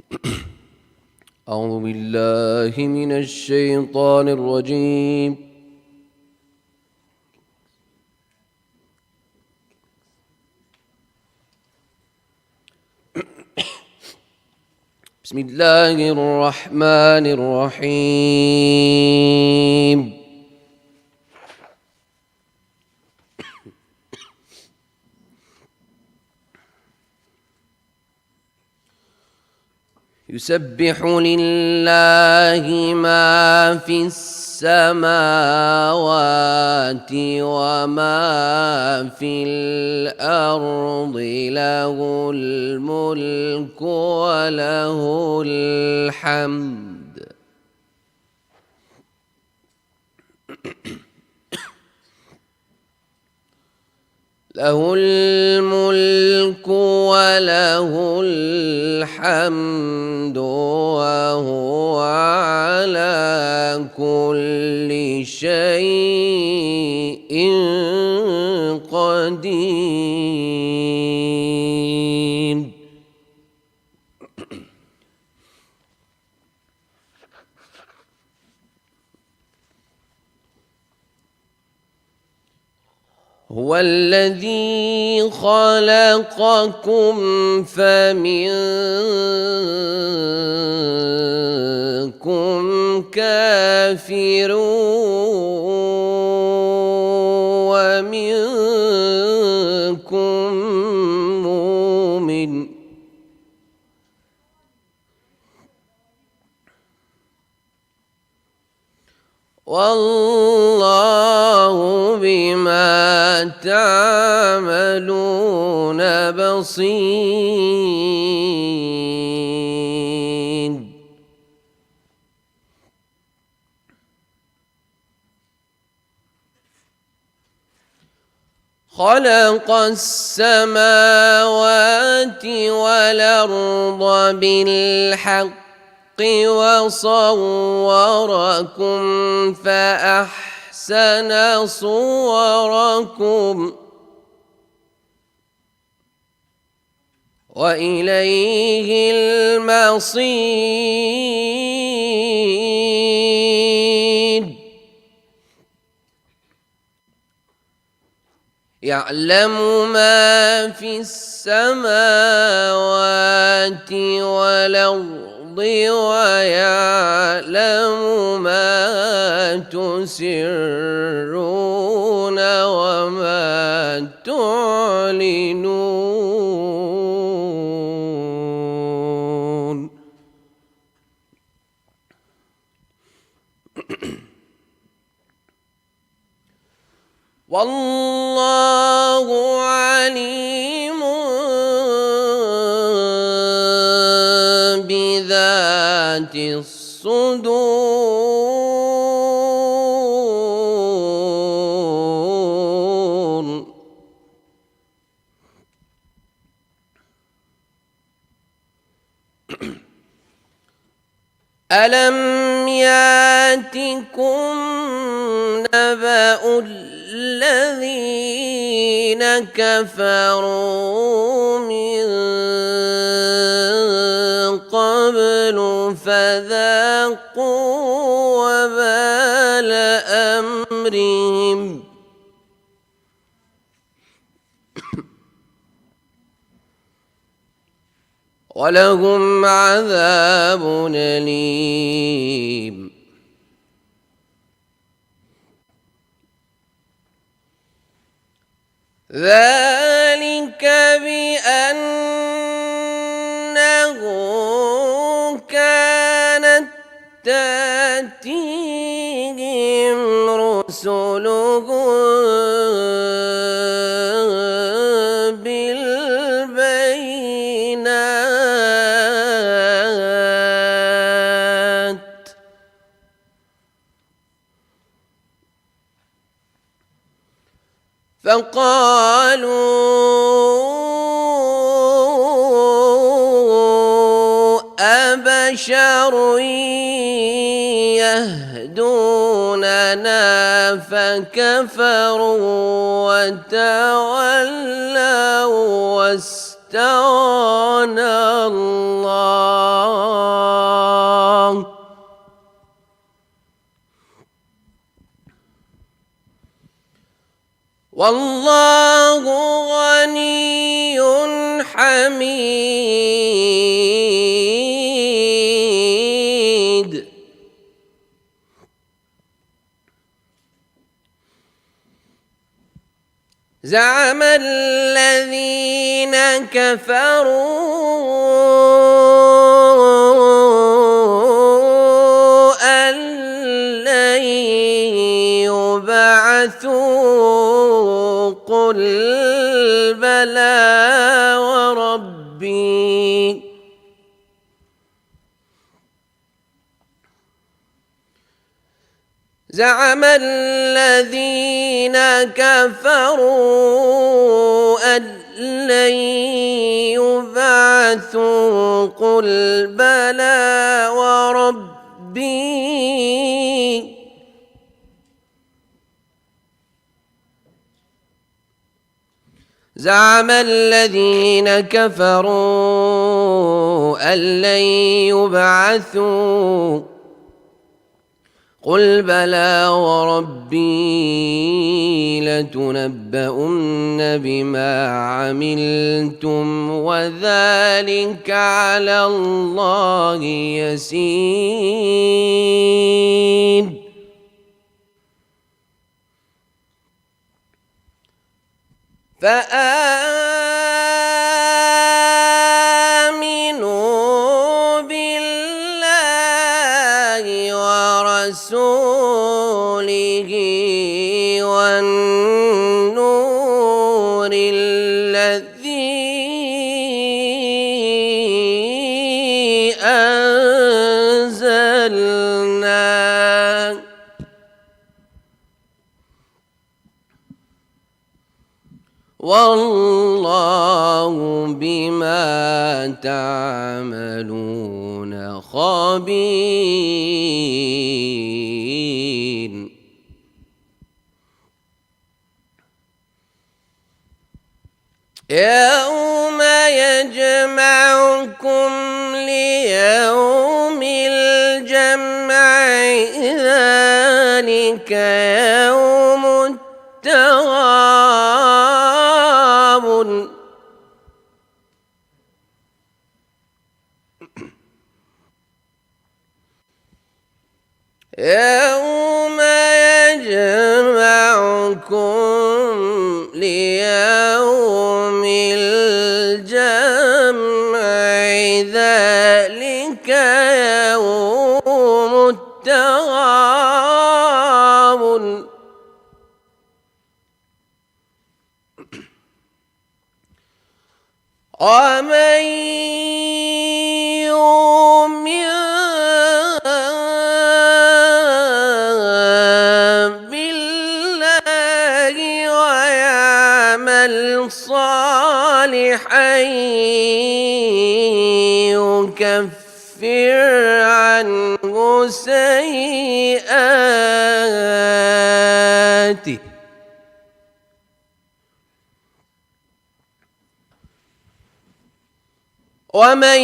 أعوذ بالله من الشيطان الرجيم. بسم الله الرحمن الرحيم. يسبح لله ما في السماوات وما في الأرض، له الملك وله الحمد. له الملك وله الحمد وهو على كل شيء قدير. هو الذي خلقكم فمنكم كافر ومنكم مؤمن، والله بما تعملون بصير. خلق السماوات والأرض بالحق وصوركم فأحسن صوركم وإليه المصير. يعلم ما في السماوات والأرض ويعلم ما تسرون وما تعلنون. والله عليم بذات الصدور. ألم ياتكم نبأ الذين كفروا من قبل فذاقوا وبال أمرهم ولهم عذاب أليم. ذلك بأنه كانت تأتيهم رسلهم بالبينات فقالوا أبشر يهدوننا فكفروا وتولوا واستغنى الله. والله غني حميد. زعم الذين كفروا أن لن يبعثوا قل بلى وربي زعم الذين كفروا أن لن يبعثوا قل بلى وربي زعم الذين كفروا أن لن يبعثوا قل بلى وربي لتنبؤن بما عملتم وذلك على الله يسير. فآمنوا بالله ورسوله والنور الذي أنزلنا والله بما تعملون خبير. يوم يجمعكم ليوم الجمع ذلك يوم التغابن يوم يجمعكم ليوم الجمع ذلك يوم التغابن ومن يؤمن بالله ويعمل صالحا يكفر عنه سيئاته ومن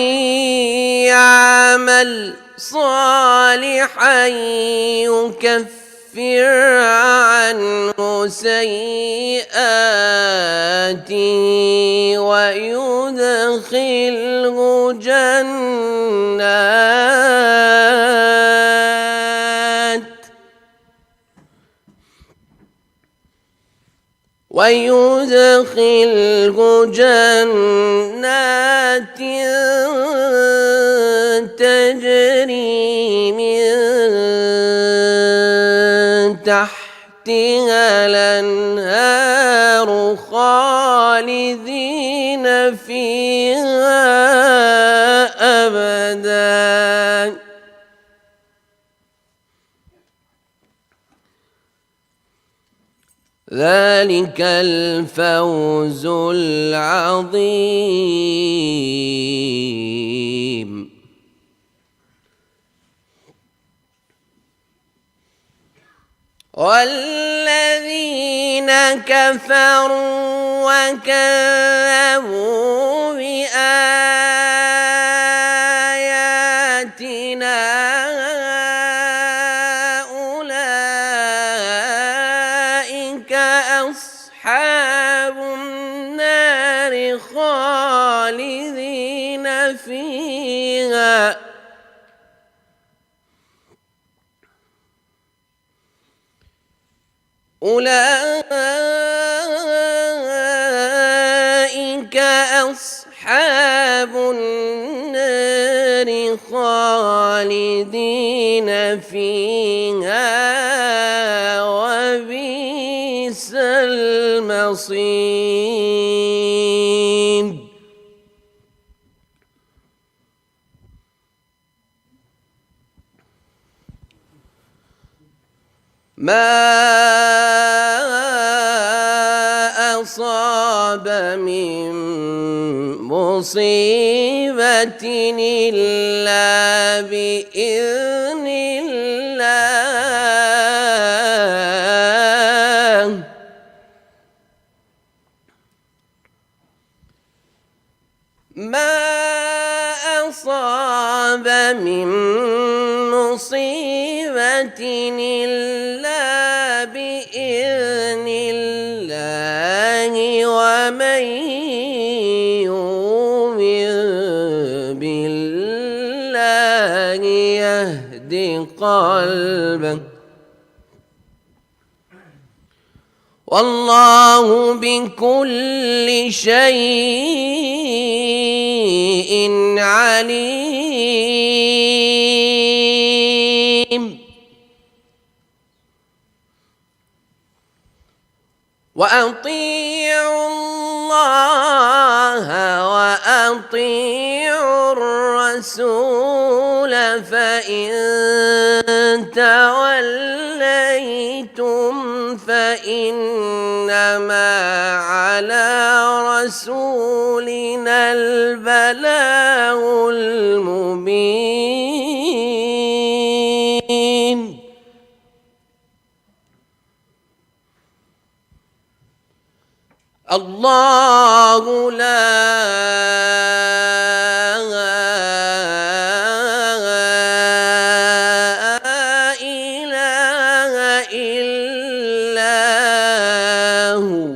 يعمل صالحا يكفر عنه سيئاته ويدخله جنات تجري من تحتها الأنهار خالدين فيها أبدا ذلك الفوز العظيم. والذين كفروا وكذبوا بآياتنا أولئك خالدين فيها أولئك أصحاب النار خالدين فيها وبئس المصير. ما أصاب من مصيبة إلا بإذن الله ما أصاب من مصيبة إلا بإذن الله ومن يؤمن بالله يهد قلبه والله بكل شيء عليم. وأطيعوا الله وأطيعوا الرسول فإن توليتم فإنما على رسولنا البلاغ المبين. الله لا إله إلا هو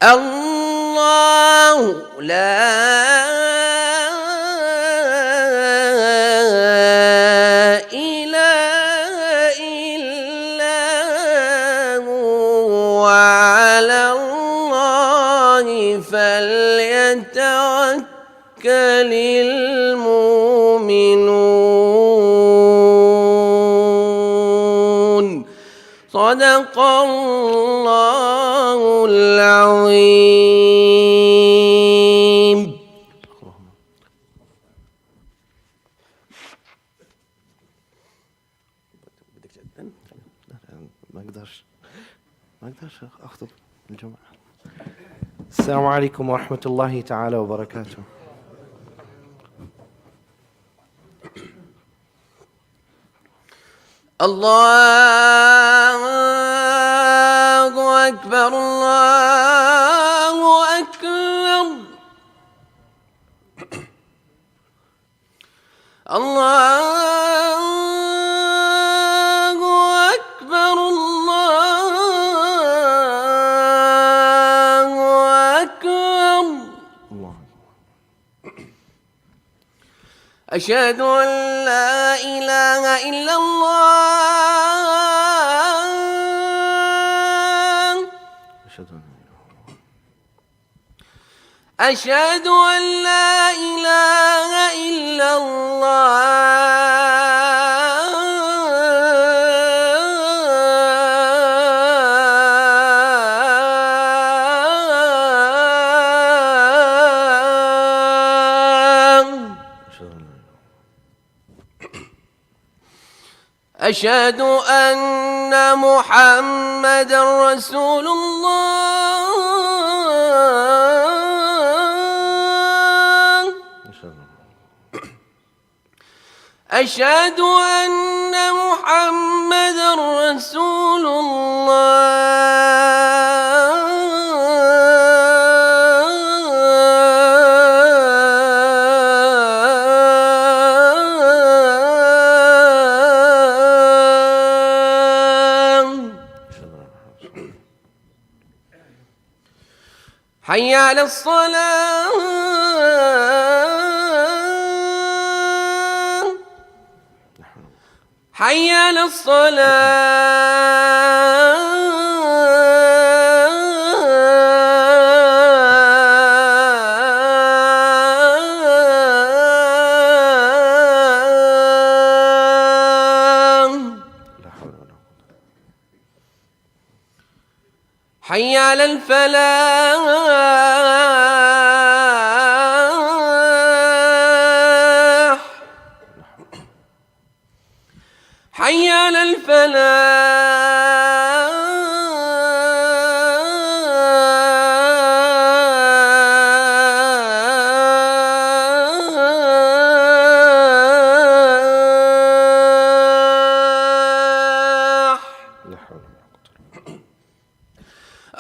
الله لا فليتوكل المؤمنون. صدق الله العظيم. ما اقدرش اخطب الجمعة. السلام عليكم ورحمة الله تعالى وبركاته. الله أكبر الله أكبر الله أكبر الله أكبر. أشهد أن لا إله إلا الله أشهد أن لا إله إلا أشهد أن محمد رسول الله أشهد أن محمد رسول الله حي على الصلاة حي على الصلاة حي على الفلاح حي على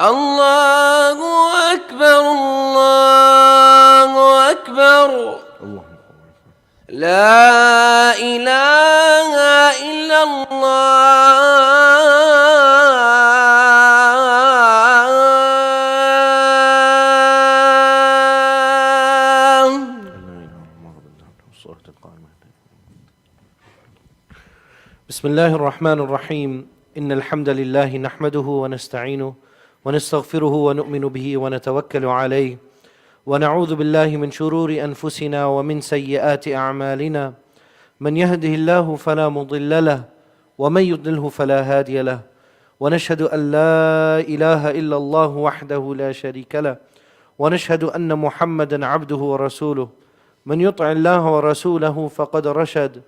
الله أكبر الله أكبر لا إله إلا الله. بسم الله الرحمن الرحيم. إن الحمد لله نحمده ونستعينه ونستغفره ونؤمن به ونتوكل عليه ونعوذ بالله من شرور أنفسنا ومن سيئات أعمالنا. من يهده الله فلا مضل له ومن يضلله فلا هادي له. ونشهد أن لا إله إلا الله وحده لا شريك له ونشهد أن محمدا عبده ورسوله. من يطع الله ورسوله فقد رشد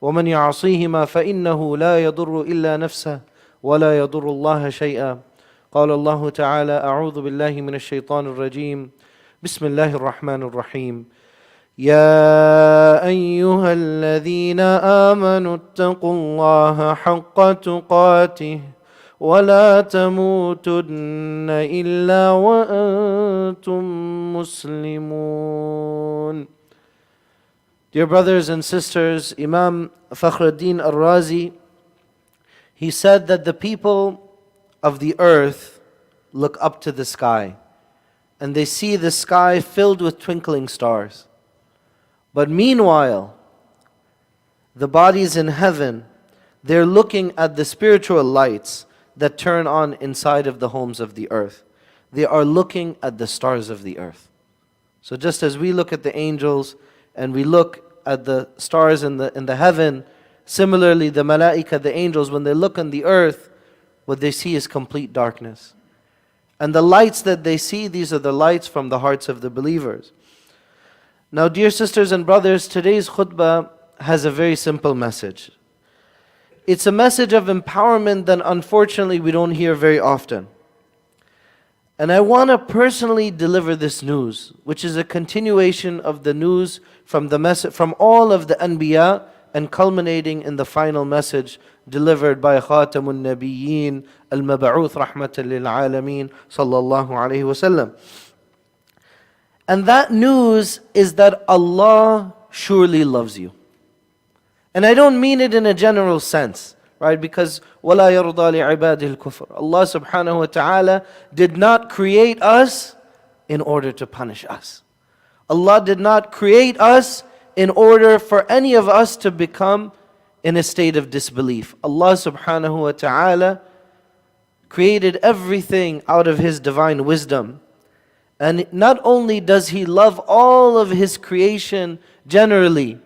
ومن يعصيهما فإنه لا يضر إلا نفسه ولا يضر الله شيئا. قال الله تعالى: أعوذ بالله من الشيطان الرجيم. بسم الله الرحمن الرحيم. يا أيها الذين آمنوا اتقوا الله حق تقاته ولا تموتن إلا وأنتم مسلمون. Dear brothers and sisters, Imam Fakhruddin al-Razi, he said that the people of the earth look up to the sky and they see the sky filled with twinkling stars. But meanwhile, the bodies in heaven, they're looking at the spiritual lights that turn on inside of the homes of the earth. They are looking at the stars of the earth. So just as we look at the angels and we look at the stars in the heaven, similarly the malaika, the angels, when they look on the earth, what they see is complete darkness. And the lights that they see, these are the lights from the hearts of the believers. Now, dear sisters and brothers, today's khutbah has a very simple message. It's a message of empowerment that unfortunately we don't hear very often. And I want to personally deliver this news, which is a continuation of the news from the message from all of the Anbiya, and culminating in the final message delivered by Khatamun Nabiyyin al-Mab'uth Rahmatan lil Alameen sallallahu alayhi wasallam. And that news is that Allah surely loves you. And I don't mean it in a general sense, right? Because وَلَا يَرْضَى لِعِبَادِهِ الْكُفْرِ. Allah subhanahu wa ta'ala did not create us in order to punish us. Allah did not create us in order for any of us to become in a state of disbelief. Allah subhanahu wa ta'ala created everything out of His divine wisdom. And not only does He love all of His creation generally,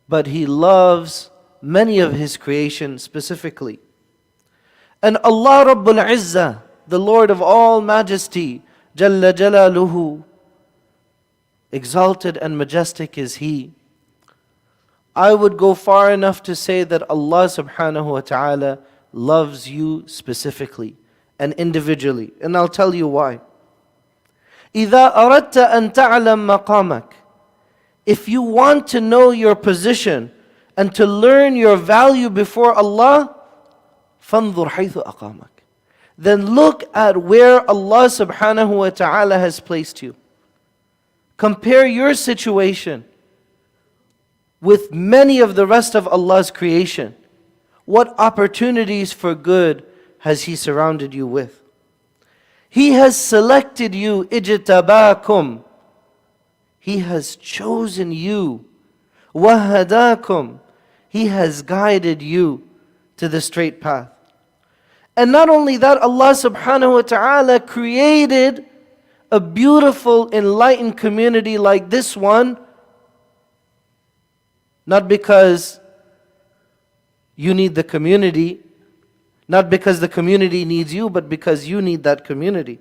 but He loves many of His creation specifically. And Allah Rabbul Izzah, the Lord of all majesty, Jalla Jalaluhu, exalted and majestic is He. I would go far enough to say that Allah subhanahu wa ta'ala loves you specifically and individually. And I'll tell you why. إِذَا أَرَدْتَ أَن تَعْلَمْ مَقَامَكَ. If you want to know your position and to learn your value before Allah, فَانظُرْ حَيْثُ أَقَامَكَ. Then look at where Allah subhanahu wa ta'ala has placed you. Compare your situation with many of the rest of Allah's creation. What opportunities for good has He surrounded you with? He has selected you, اجتباكم. He has chosen you. وهداكم. He has guided you to the straight path. And not only that, Allah subhanahu wa ta'ala created a beautiful, enlightened community like this one, not because you need the community, not because the community needs you, but because you need that community.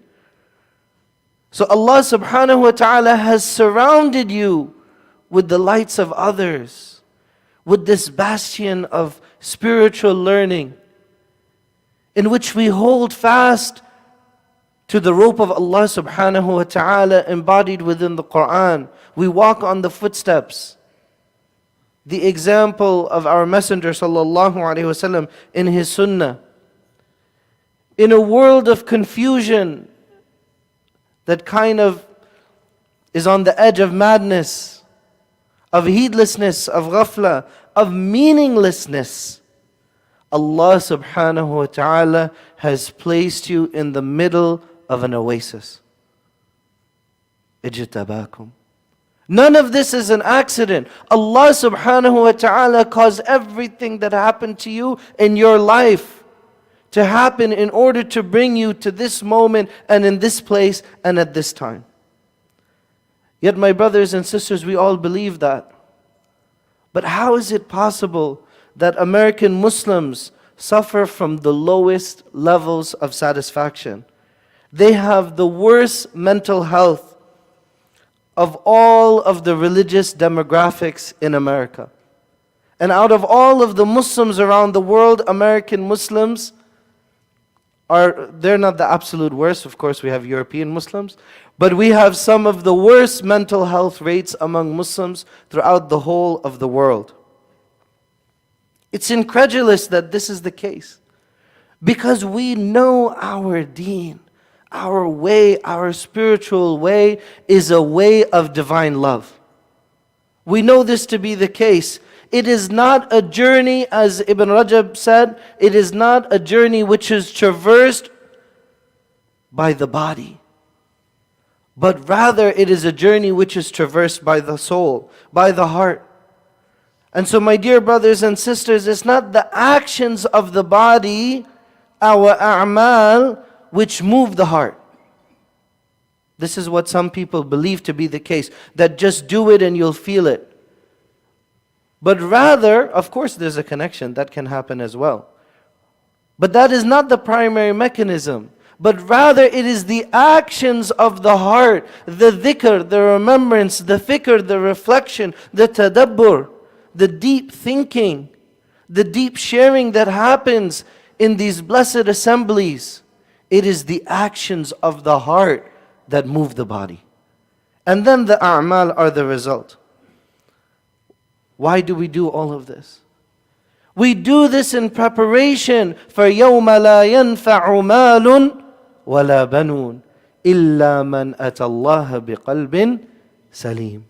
So Allah subhanahu wa ta'ala has surrounded you with the lights of others, with this bastion of spiritual learning, in which we hold fast to the rope of Allah subhanahu wa ta'ala embodied within the Quran. We walk on the footsteps, the example of our Messenger sallallahu alaihi wasallam in his sunnah. In a world of confusion that kind of is on the edge of madness, of heedlessness, of ghafla, of meaninglessness, Allah subhanahu wa ta'ala has placed you in the middle of an oasis. اجتباكم. None of this is an accident. Allah subhanahu wa ta'ala caused everything that happened to you in your life to happen in order to bring you to this moment and in this place and at this time. Yet my brothers and sisters, we all believe that. But how is it possible that American Muslims suffer from the lowest levels of satisfaction? They have the worst mental health of all of the religious demographics in America. And out of all of the Muslims around the world, American Muslims they're not the absolute worst. Of course, we have European Muslims, but we have some of the worst mental health rates among Muslims throughout the whole of the world. It's incredulous that this is the case, because we know our deen, our way, our spiritual way is a way of divine love. We know this to be the case. It is not a journey, as Ibn Rajab said, it is not a journey which is traversed by the body, but rather it is a journey which is traversed by the soul, by the heart. And so my dear brothers and sisters, it's not the actions of the body, our a'mal, which move the heart. This is what some people believe to be the case, that just do it and you'll feel it. But rather, of course there's a connection, that can happen as well. But that is not the primary mechanism. But rather it is the actions of the heart, the dhikr, the remembrance, the fikr, the reflection, the tadabbur, the deep thinking, the deep sharing that happens in these blessed assemblies. It is the actions of the heart that move the body. And then the a'mal are the result. Why do we do all of this? We do this in preparation for يَوْمَ لَا يَنْفَعُ مَالٌ وَلَا بَنُونَ إِلَّا مَنْ أَتَى اللَّهَ بِقَلْبٍ سَلِيمٍ.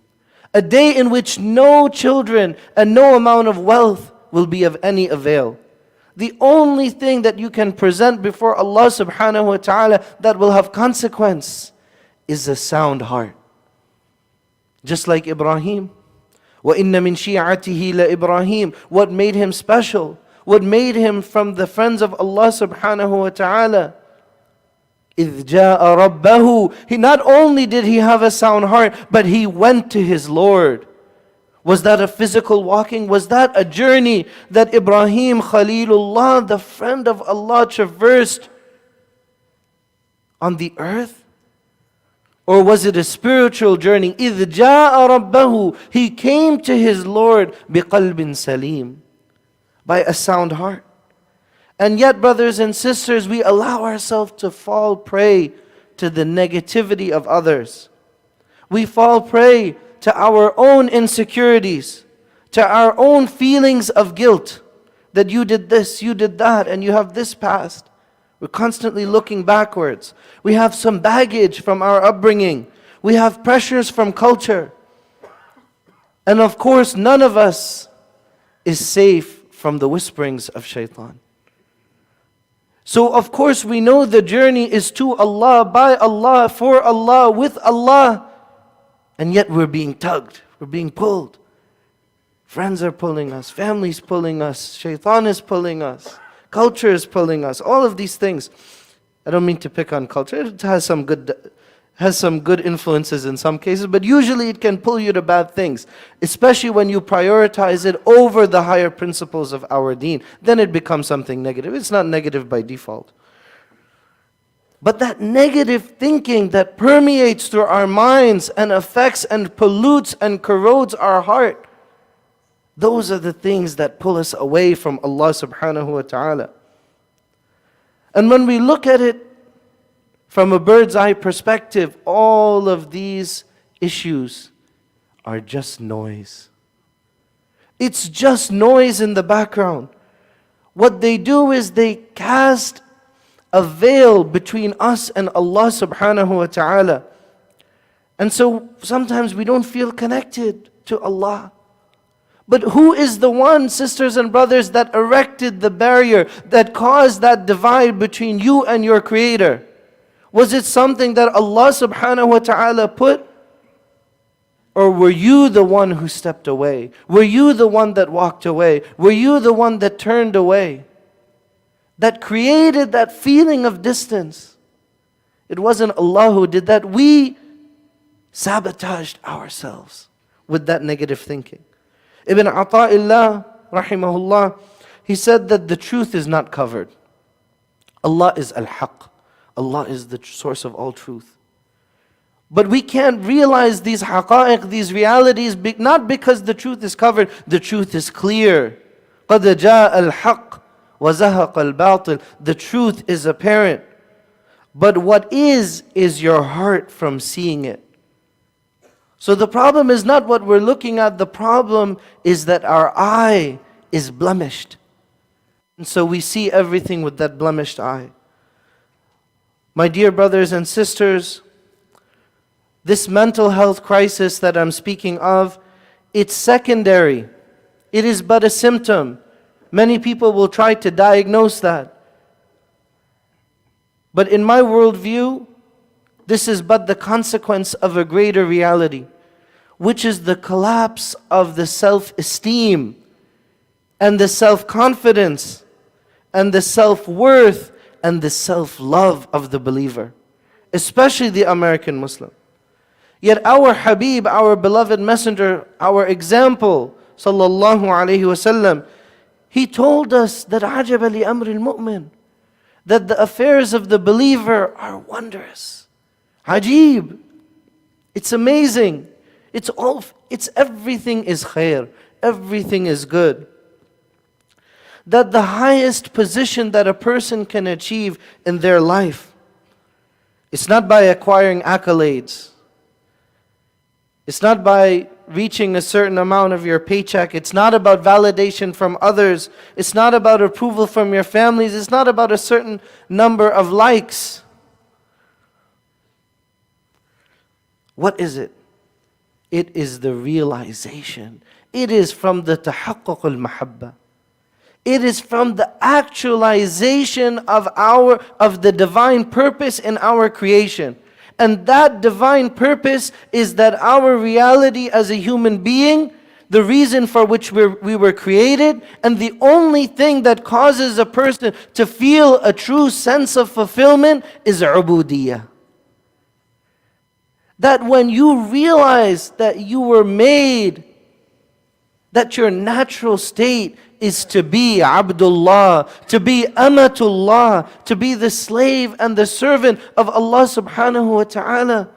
A day in which no children and no amount of wealth will be of any avail. The only thing that you can present before Allah subhanahu wa ta'ala that will have consequence is a sound heart. Just like Ibrahim. وَإِنَّ مِنْ شِيعَتِهِ لَإِبْرَاهِيمَ. What made him special? What made him from the friends of Allah subhanahu wa ta'ala? إِذْ جَاءَ رَبَّهُ. He not only did he have a sound heart, but he went to his Lord. Was that a physical walking? Was that a journey that Ibrahim Khalilullah, the friend of Allah, traversed on the earth? Or was it a spiritual journey? إِذْ جَاءَ رَبَّهُ. He came to his Lord بِقَلْبٍ سَلِيمٍ, by a sound heart. And yet, brothers and sisters, we allow ourselves to fall prey to the negativity of others. We fall prey to our own insecurities, to our own feelings of guilt, that you did this, you did that, and you have this past. We're constantly looking backwards. We have some baggage from our upbringing. We have pressures from culture. And of course, none of us is safe from the whisperings of shaitan. So of course we know the journey is to Allah, by Allah, for Allah, with Allah. And yet we're being tugged, we're being pulled. Friends are pulling us, families pulling us, shaitan is pulling us, culture is pulling us, all of these things. I don't mean to pick on culture, it has some good influences in some cases, but usually it can pull you to bad things, especially when you prioritize it over the higher principles of our deen. Then it becomes something negative. It's not negative by default. But that negative thinking that permeates through our minds and affects and pollutes and corrodes our heart, those are the things that pull us away from Allah subhanahu wa ta'ala. And when we look at it from a bird's eye perspective, all of these issues are just noise. It's just noise in the background. What they do is they cast a veil between us and Allah subhanahu wa ta'ala. And so sometimes we don't feel connected to Allah. But who is the one, sisters and brothers, that erected the barrier, that caused that divide between you and your Creator? Was it something that Allah subhanahu wa ta'ala put? Or were you the one who stepped away? Were you the one that walked away? Were you the one that turned away? That created that feeling of distance. It wasn't Allah who did that. We sabotaged ourselves with that negative thinking. Ibn Ata'illah, rahimahullah, he said that the truth is not covered. Allah is al-haq. Allah is the source of all truth. But we can't realize these haqa'iq, these realities, not because the truth is covered. The truth is clear. قَدْ جَاءَ الْحَقِّ وَزَهَقَ الْبَاطِلِ. The truth is apparent. But what is your heart from seeing it. So the problem is not what we're looking at. The problem is that our eye is blemished. And so we see everything with that blemished eye. My dear brothers and sisters, this mental health crisis that I'm speaking of, it's secondary. It is but a symptom. Many people will try to diagnose that. But in my worldview, this is but the consequence of a greater reality, which is the collapse of the self-esteem and the self-confidence and the self-worth and the self-love of the believer, especially the American Muslim. Yet our Habib, our beloved messenger, our example, sallallahu alayhi wasallam, he told us that عَجَبَ لِأَمْرِ الْمُؤْمِنِ, that the affairs of the believer are wondrous. Ajib. It's amazing. It's everything is khair. Everything is good. That the highest position that a person can achieve in their life, it's not by acquiring accolades. It's not by reaching a certain amount of your paycheck. It's not about validation from others. It's not about approval from your families. It's not about a certain number of likes. What is it? It is the realization. It is from the tahaqquq al-mahabba. It is from the actualization of the divine purpose in our creation. And that divine purpose is that our reality as a human being, the reason for which we were created, and the only thing that causes a person to feel a true sense of fulfillment is ubudiyah. That when you realize that you were made, that your natural state is to be Abdullah, to be Amatullah, to be the slave and the servant of Allah subhanahu wa ta'ala,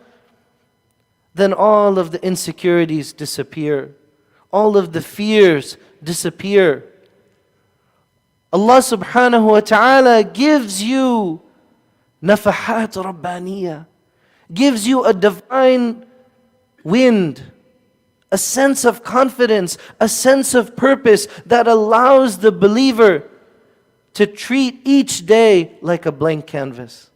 then all of the insecurities disappear. All of the fears disappear. Allah subhanahu wa ta'ala gives you nafahat rabbaniyah, gives you a divine wind, a sense of confidence, a sense of purpose that allows the believer to treat each day like a blank canvas.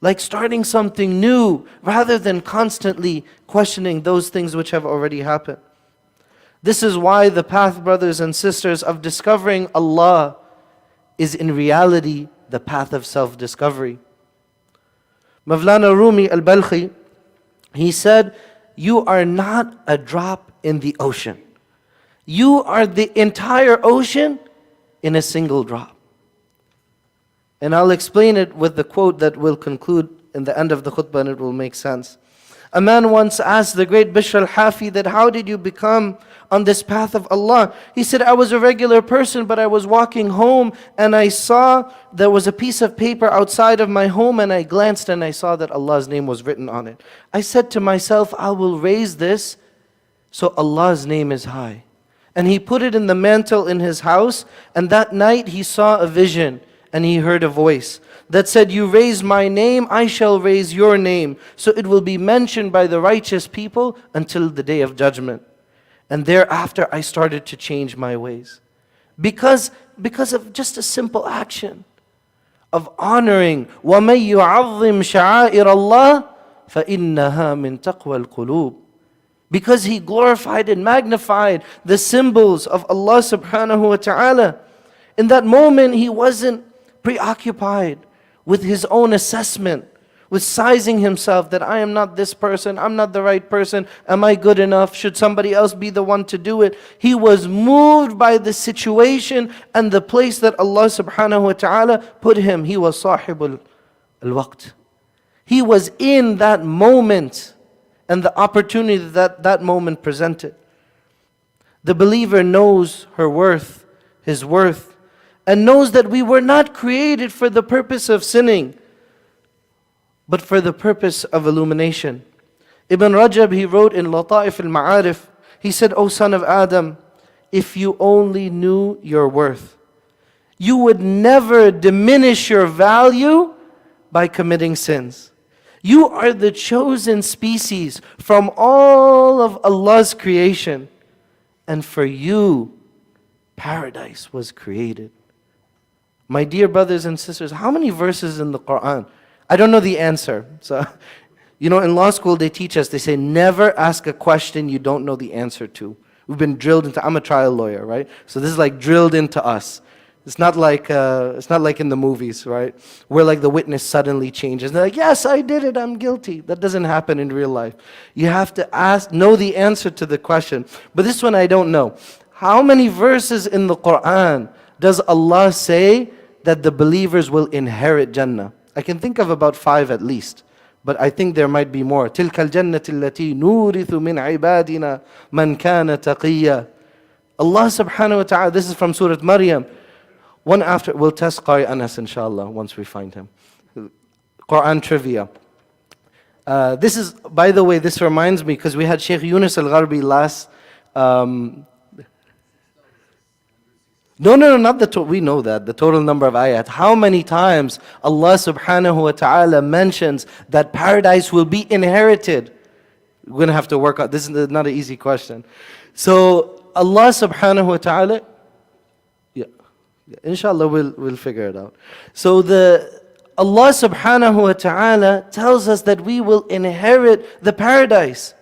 Like starting something new rather than constantly questioning those things which have already happened. This is why the path, brothers and sisters, of discovering Allah is in reality the path of self-discovery. Mawlana Rumi al-Balkhi, he said, you are not a drop in the ocean. You are the entire ocean in a single drop. And I'll explain it with the quote that will conclude in the end of the khutbah, and it will make sense. A man once asked the great Bishr al-Hafi that, how did you become on this path of Allah? He said, I was a regular person, but I was walking home and I saw there was a piece of paper outside of my home, and I glanced and I saw that Allah's name was written on it. I said to myself, I will raise this so Allah's name is high. And he put it in the mantle in his house, and that night he saw a vision and he heard a voice that said, you raise my name, I shall raise your name, so it will be mentioned by the righteous people until the day of judgment. And thereafter I started to change my ways. Because of just a simple action of honoring وَمَن يُعَظِّمْ شَعَائِرَ اللَّهِ فَإِنَّهَا مِن تَقْوَى الْقُلُوبِ. Because he glorified and magnified the symbols of Allah subhanahu wa ta'ala. In that moment he wasn't preoccupied with his own assessment, with sizing himself that I am not this person, I'm not the right person, am I good enough, should somebody else be the one to do it? He was moved by the situation and the place that Allah subhanahu wa ta'ala put him. He was sahibul al-waqt. He was in that moment and the opportunity that that moment presented. The believer knows her worth, his worth, and knows that we were not created for the purpose of sinning, but for the purpose of illumination. Ibn Rajab, he wrote in Lata'if al-Ma'arif, he said, O son of Adam, if you only knew your worth, you would never diminish your value by committing sins. You are the chosen species from all of Allah's creation, and for you, paradise was created. My dear brothers and sisters, how many verses in the Quran? I don't know the answer. So, in law school they teach us, they say, never ask a question you don't know the answer to. We've been drilled into, I'm a trial lawyer, right? So this is like drilled into us. It's not like in the movies, right? Where like the witness suddenly changes. And they're like, yes, I did it, I'm guilty. That doesn't happen in real life. You have to know the answer to the question. But this one I don't know. How many verses in the Quran does Allah say that the believers will inherit Jannah? I can think of about 5 at least, but I think there might be more. تِلْكَ الْجَنَّةِ الَّتِي نُورِثُ مِنْ عِبَادِنَا مَنْ كَانَ تَقِيًّا. Allah subhanahu wa ta'ala, this is from Surah Maryam. One after, we'll test Qari Anas inshallah once we find him. Quran trivia. This is, by the way, this reminds me, because we had Shaykh Yunus al-Gharbi last, No, not the total. We know that, the total number of ayat. How many times Allah subhanahu wa ta'ala mentions that paradise will be inherited? We're going to have to work out. This is not an easy question. So Allah subhanahu wa ta'ala, inshallah we'll figure it out. So Allah subhanahu wa ta'ala tells us that we will inherit the paradise.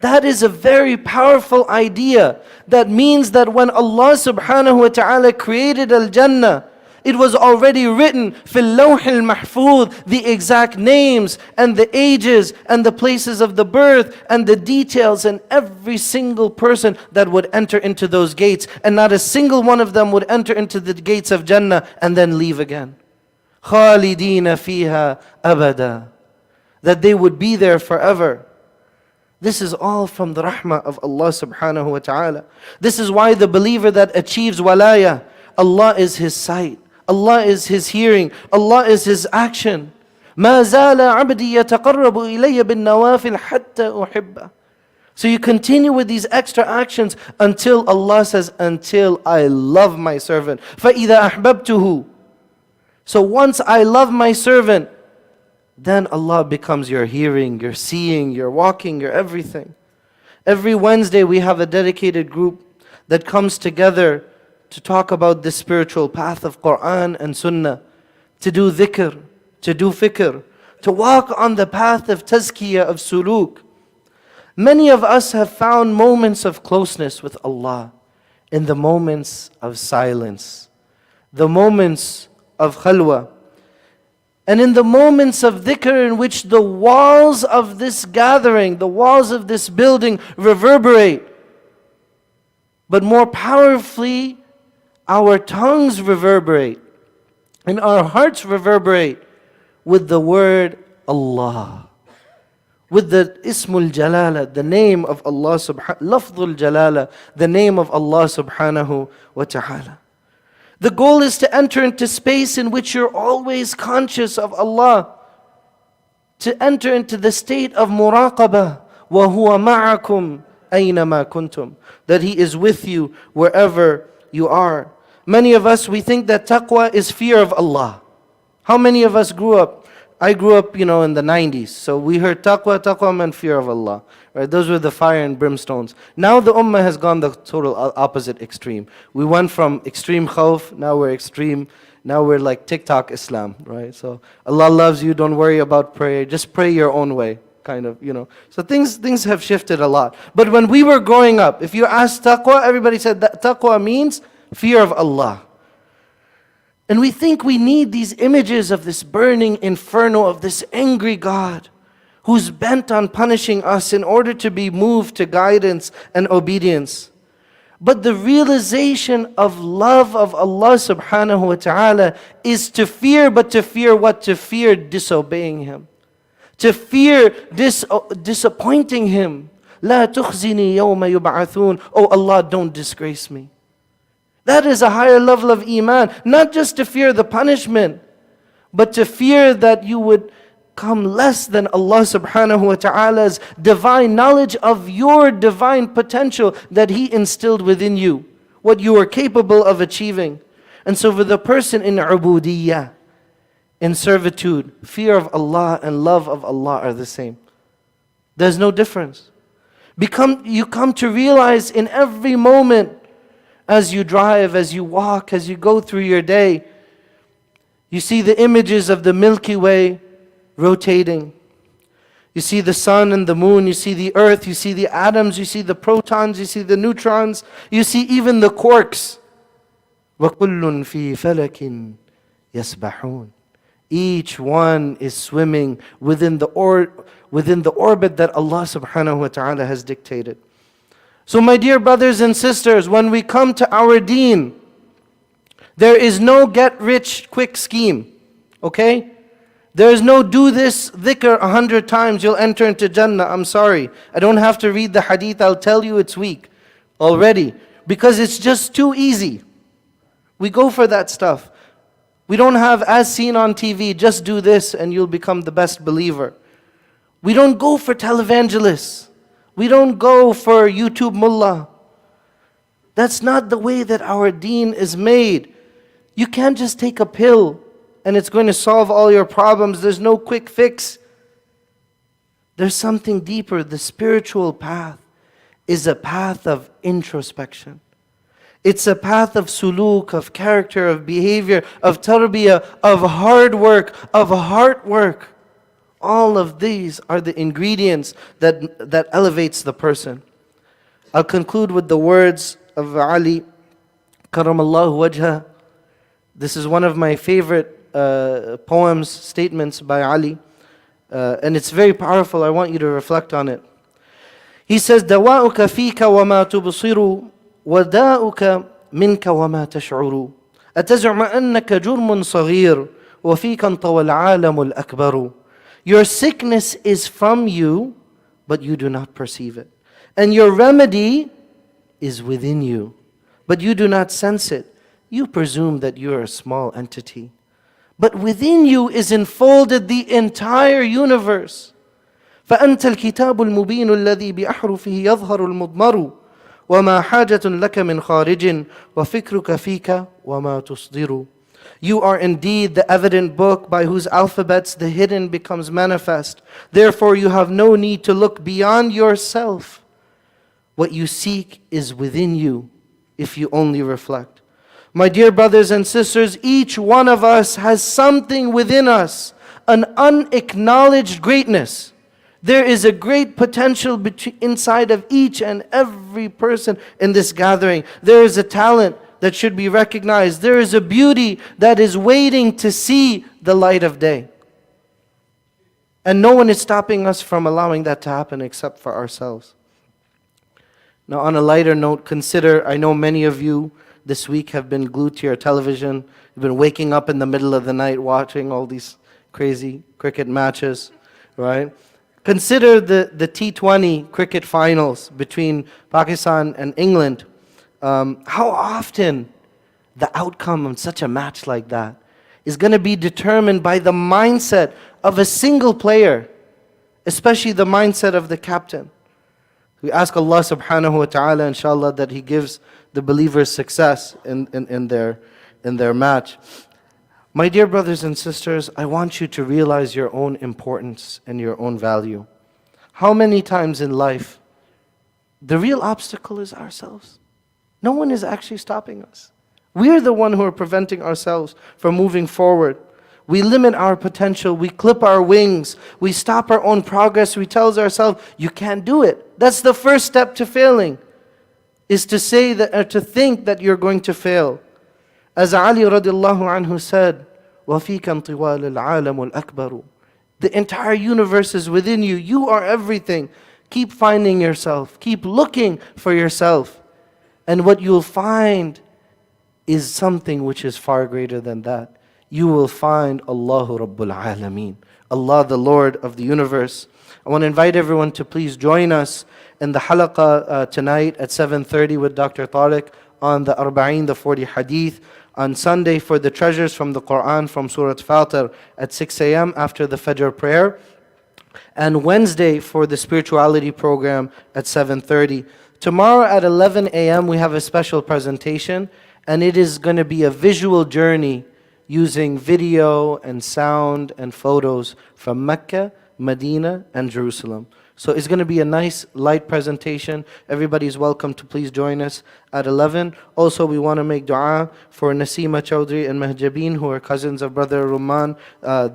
That is a very powerful idea. That means that when Allah subhanahu wa ta'ala created Al-Jannah, it was already written, fil lawh al-mahfuz, the exact names and the ages and the places of the birth and the details, and every single person that would enter into those gates, and not a single one of them would enter into the gates of Jannah and then leave again. Khalidina fiha abada. That they would be there forever. This is all from the rahmah of Allah subhanahu wa ta'ala. This is why the believer that achieves walaya, Allah is his sight, Allah is his hearing, Allah is his action. مَا زَالَ عَبْدِي يَتَقَرَّبُ إِلَيَّ بِالنَّوَافِلِ حَتَّى أُحِبَّهُ. So you continue with these extra actions until Allah says, until I love my servant. فَإِذَا أَحْبَبْتُهُ. So once I love my servant, then Allah becomes your hearing, your seeing, your walking, your everything. Every Wednesday we have a dedicated group that comes together to talk about the spiritual path of Quran and Sunnah, to do dhikr, to do fikr, to walk on the path of tazkiyah, of suluk. Many of us have found moments of closeness with Allah in the moments of silence, the moments of khalwa, and in the moments of dhikr in which the walls of this gathering, the walls of this building reverberate, but more powerfully, our tongues reverberate and our hearts reverberate with the word Allah, with the Ismul Jalala, the name of Allah Lafdul Jalala, the name of Allah subhanahu wa ta'ala. The goal is to enter into space in which you're always conscious of Allah, to enter into the state of muraqabah, وَهُوَ مَعَكُمْ أَيْنَمَا كُنْتُمْ, that He is with you wherever you are. Many of us, we think that taqwa is fear of Allah. How many of us grew up? I grew up, in the 90s. So we heard taqwa meant fear of Allah. Right? Those were the fire and brimstones. Now the ummah has gone the total opposite extreme. We went from extreme khawf, now we're like TikTok Islam, right? So Allah loves you, don't worry about prayer, just pray your own way, kind of, So things have shifted a lot. But when we were growing up, if you asked taqwa, everybody said that taqwa means fear of Allah. And we think we need these images of this burning inferno, of this angry God who's bent on punishing us in order to be moved to guidance and obedience. But the realization of love of Allah subhanahu wa ta'ala is to fear, but to fear what? To fear disobeying Him. To fear disappointing Him. لا تخزني يوم يبعثون. Oh Allah, don't disgrace me. That is a higher level of iman. Not just to fear the punishment, but to fear that you would come less than Allah subhanahu wa ta'ala's divine knowledge of your divine potential that He instilled within you, what you are capable of achieving. And so for the person in ubudiyyah, in servitude, fear of Allah and love of Allah are the same. There's no difference. You come to realize in every moment, as you drive, as you walk, as you go through your day, you see the images of the Milky Way rotating. You see the sun and the moon, you see the earth, you see the atoms, you see the protons, you see the neutrons, you see even the quarks. وَكُلٌّ فِي فَلَكٍ يَسْبَحُونَ. Each one is swimming within the orbit that Allah subhanahu wa ta'ala has dictated. So my dear brothers and sisters, when we come to our deen, there is no get-rich-quick scheme, okay? There is no do this dhikr 100 times, you'll enter into Jannah. I'm sorry, I don't have to read the hadith, I'll tell you it's weak already. Because it's just too easy. We go for that stuff. We don't have, as seen on TV, just do this and you'll become the best believer. We don't go for televangelists. We don't go for YouTube mullah. That's not the way that our deen is made. You can't just take a pill and it's going to solve all your problems. There's no quick fix. There's something deeper. The spiritual path is a path of introspection. It's a path of suluk, of character, of behavior, of tarbiyah, of hard work, of heart work. All of these are the ingredients that elevates the person. I'll conclude with the words of Ali, Karamallahu wajha. This is one of my favorite poems, statements by Ali. And it's very powerful. I want you to reflect on it. He says, دواؤك فيك وما تبصر وداؤك منك وما تشعر أتزعم أنك جرم صغير وفيك انطوى العالم الأكبر. Your sickness is from you, but you do not perceive it. And your remedy is within you, but you do not sense it. You presume that you are a small entity. But within you is enfolded the entire universe. فأنت الكتاب المبين الذي بأحرفه يظهر المضمر وما حاجة لك من خارج وفكرك فيك وما تصدر. You are indeed the evident book by whose alphabets the hidden becomes manifest. Therefore you have no need to look beyond yourself. What you seek is within you if you only reflect. My dear brothers and sisters, each one of us has something within us, an unacknowledged greatness. There is a great potential inside of each and every person in this gathering. There is a talent that should be recognized. There is a beauty that is waiting to see the light of day. And no one is stopping us from allowing that to happen except for ourselves. Now, on a lighter note, consider, I know many of you this week have been glued to your television. You've been waking up in the middle of the night watching all these crazy cricket matches, right? Consider the T20 cricket finals between Pakistan and England. How often the outcome of such a match like that is going to be determined by the mindset of a single player, especially the mindset of the captain. We ask Allah subhanahu wa ta'ala, inshallah, that He gives the believers success in their match. My dear brothers and sisters, I want you to realize your own importance and your own value. How many times in life, the real obstacle is ourselves. No one is actually stopping us. We're the one who are preventing ourselves from moving forward. We limit our potential, we clip our wings, we stop our own progress, we tell ourselves, you can't do it. That's the first step to failing, is to say that, or to think that you're going to fail. As Ali radiallahu anhu said, وَفِيكَ انْطِوَالِ الْعَالَمُ الْأَكْبَرُ. The entire universe is within you. You are everything. Keep finding yourself. Keep looking for yourself. And what you'll find is something which is far greater than that. You will find Allahu Rabbul Alameen, Allah the Lord of the universe. I want to invite everyone to please join us in the halaqah tonight at 7:30 with Dr. Tariq on the Arba'een, the 40 hadith. On Sunday for the treasures from the Quran from Surah Fatir at 6 a.m. after the Fajr prayer. And Wednesday for the spirituality program at 7:30. Tomorrow at 11 a.m. we have a special presentation, and it is going to be a visual journey using video and sound and photos from Mecca, Medina, and Jerusalem. So it's going to be a nice light presentation. Everybody's welcome to please join us at 11. Also, we want to make dua for Nasima Chowdhury and Mahjabeen, who are cousins of Brother Rumman.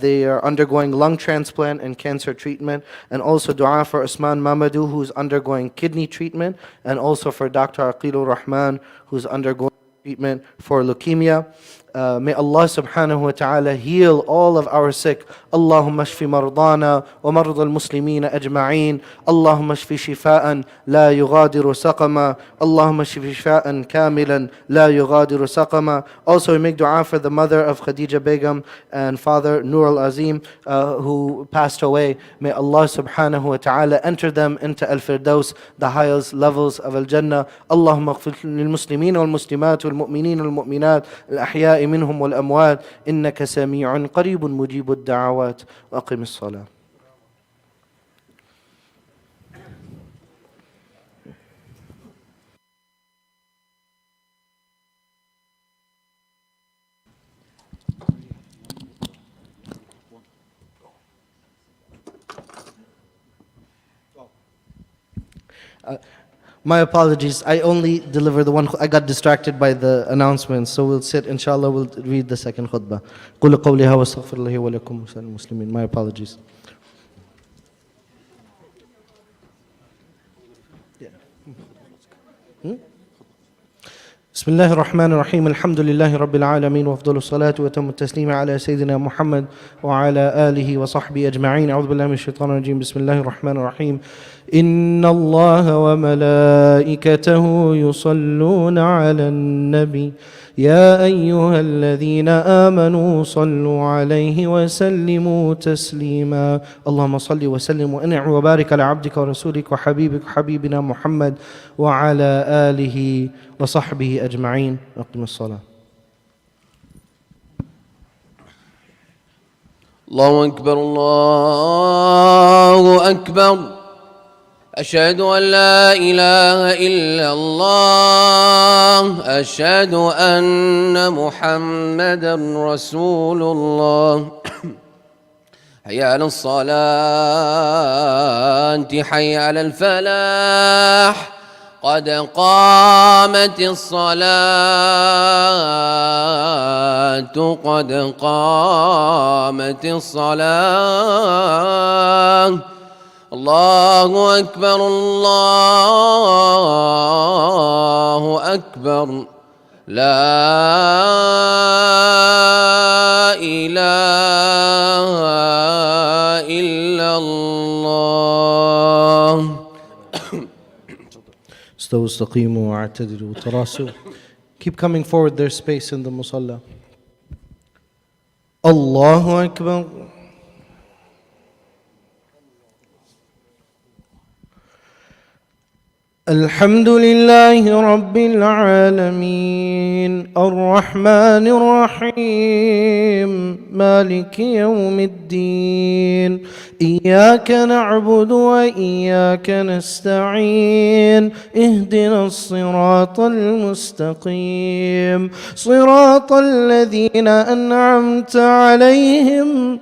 They are undergoing lung transplant and cancer treatment. And also dua for Usman Mamadou, who's undergoing kidney treatment. And also for Dr. Aqilur Rahman, who's undergoing treatment for leukemia. May Allah subhanahu wa ta'ala heal all of our sick. Allahumma shfi mardana wa marda al-muslimina ajma'een. Allahumma shfi shifaan la yughadiru saqama. Allahumma shfi shifaan kamilan la yughadiru saqama. Also, we make dua for the mother of Khadija Begum and father Nur al-Azim who passed away. May Allah subhanahu wa ta'ala enter them into al-Firdaus, the highest levels of al-Jannah. Allahumma ighfir lil-muslimin wal-muslimat wal-mu'minin wal-mu'minat al-ahya'i منهم والأموات إنك سميع قريب مجيب الدعوات وأقم الصلاة. My apologies, I only deliver the one, I got distracted by the announcements, so we'll sit, inshallah, we'll read the second khutbah. قُلُ قَوْلِهَا وَاسْتَغْفِرُ اللَّهِ وَلَكُمْ وَسَائِرِ الْمُسْلِمِينَ. My apologies. بسم الله الرحمن الرحيم. الحمد لله رب العالمين وأفضل الصلاة وأتم التسليم على سيدنا محمد وعلى آله وصحبه أجمعين. أعوذ بالله من الشيطان الرجيم. بسم الله الرحمن الرحيم. إن الله وملائكته يصلون على النبي يا أيها الذين آمنوا صلوا عليه وسلموا تسليما. اللهم صل وسلم وأنعم وبارك على عبدك ورسولك وحبيبك حبيبنا محمد وعلى آله وصحبه أجمعين. أقم الصلاة. الله أكبر الله أكبر. أشهد أن لا إله إلا الله. أشهد أن محمدا رسول الله. حي على الصلاة حي على الفلاح. قد قامت الصلاة قد قامت الصلاة. الله أكبر الله أكبر. لا إله إلا الله. استووا استقيموا واعتدلوا تراصوا. Keep coming forward, there's space in the musalla. Allahu Akbar. الحمد لله رب العالمين الرحمن الرحيم مالك يوم الدين إياك نعبد وإياك نستعين اهدنا الصراط المستقيم صراط الذين أنعمت عليهم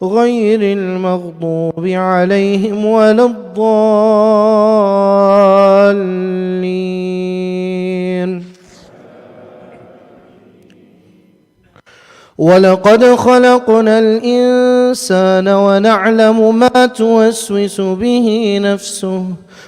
غير المغضوب عليهم ولا الضالين. ولقد خلقنا الإنسان ونعلم ما توسوس به نفسه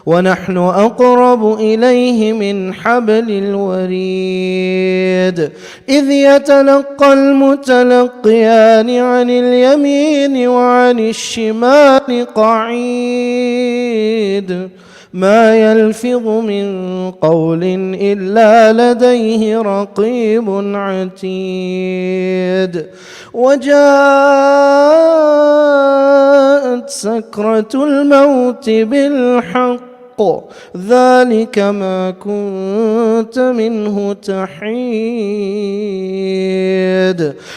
ونحن أقرب إليه من حبل الوريد إذ يتلقى المتلقيان عن اليمين وعن الشمال قعيد ما يلفظ من قول إلا لديه رقيب عتيد وجاءت سكرة الموت بالحق ذلك ما كنت منه تحيد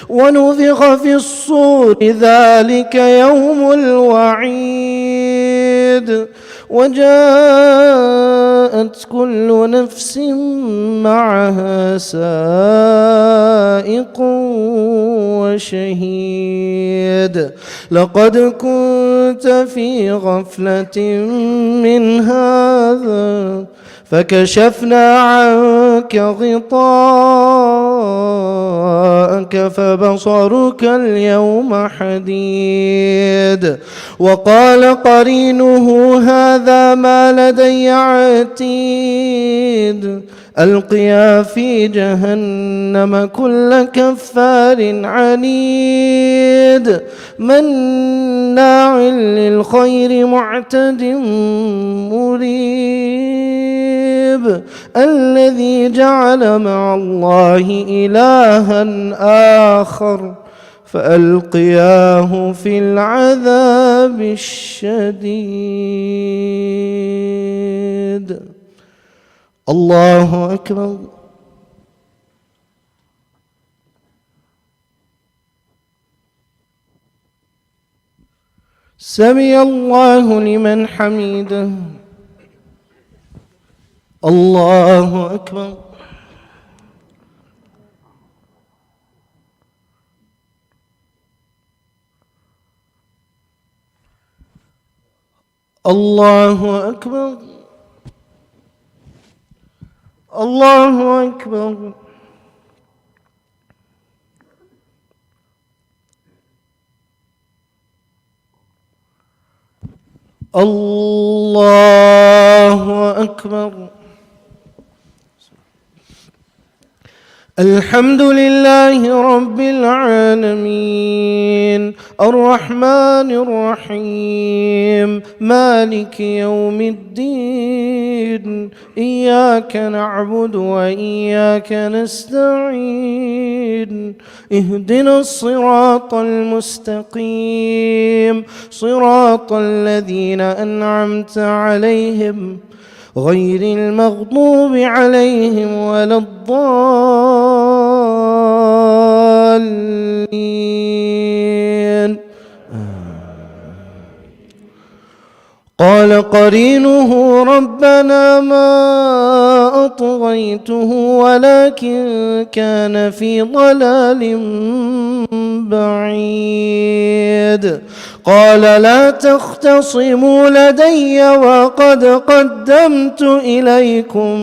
ونفخ في الصور ذلك يوم الوعيد وجاءت كل نفس معها سائق وشهيد لقد كنت في غفلة من هذا فكشفنا عنك غطاءك فبصرك اليوم حديد وقال قرينه هذا ما لدي عتيد ألقيا في جهنم كل كفار عنيد مناع للخير معتد مريب الذي جعل مع الله إلها آخر فألقياه في العذاب الشديد. الله أكبر. سمع الله لمن حمده. الله أكبر. الله أكبر. الله أكبر. الله أكبر. الحمد لله رب العالمين الرحمن الرحيم مالك يوم الدين إياك نعبد وإياك نستعين اهدنا الصراط المستقيم صراط الذين أنعمت عليهم غير المغضوب عليهم ولا الضالين. قال قرينه ربنا ما أطغيته ولكن كان في ضلال بعيد قال لا تختصموا لدي وقد قدمت إليكم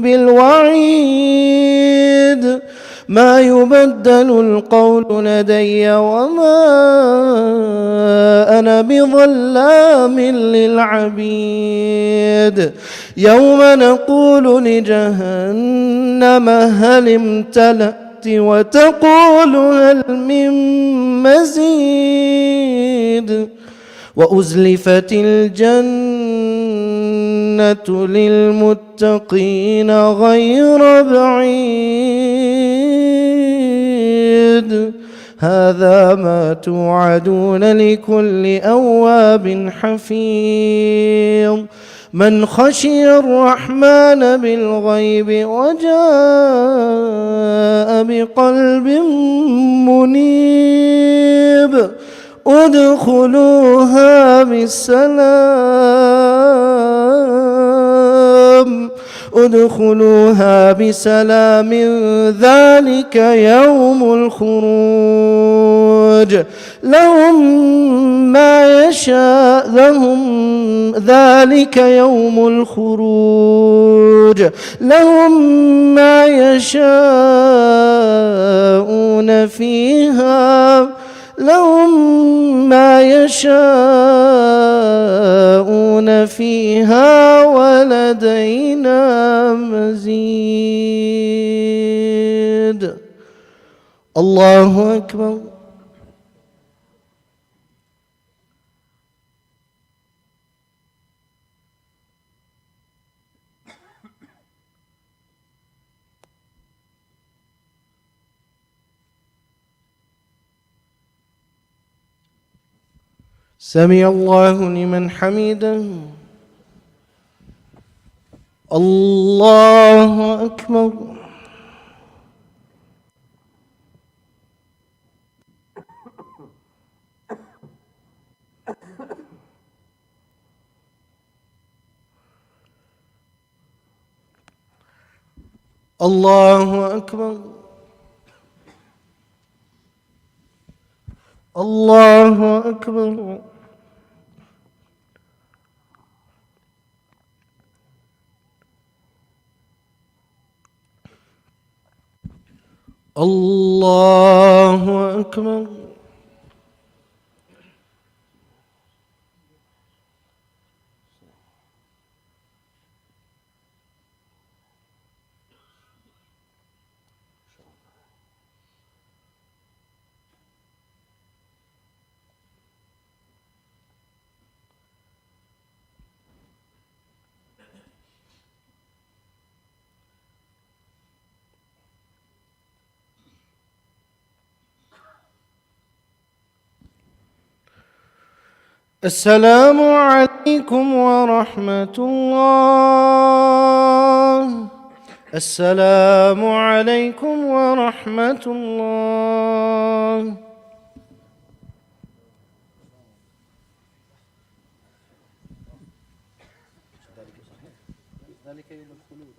بالوعيد ما يبدل القول لدي وما أنا بظلام للعبيد يوم نقول لجهنم هل امتلأت وتقول هل من مزيد وأزلفت الجنة للمتقين غير بعيد هذا ما توعدون لكل أواب حفيظ من خشي الرحمن بالغيب وجاء بقلب منيب ادخلوها بسلام ذلك يوم الخروج لهم ما يشاءون فيها ولدينا مزيد الله أكبر سمع الله لمن حمده الله أكبر الله أكبر الله أكبر الله أكبر السلام عليكم ورحمة الله السلام عليكم ورحمة الله ذلك يوم الخلود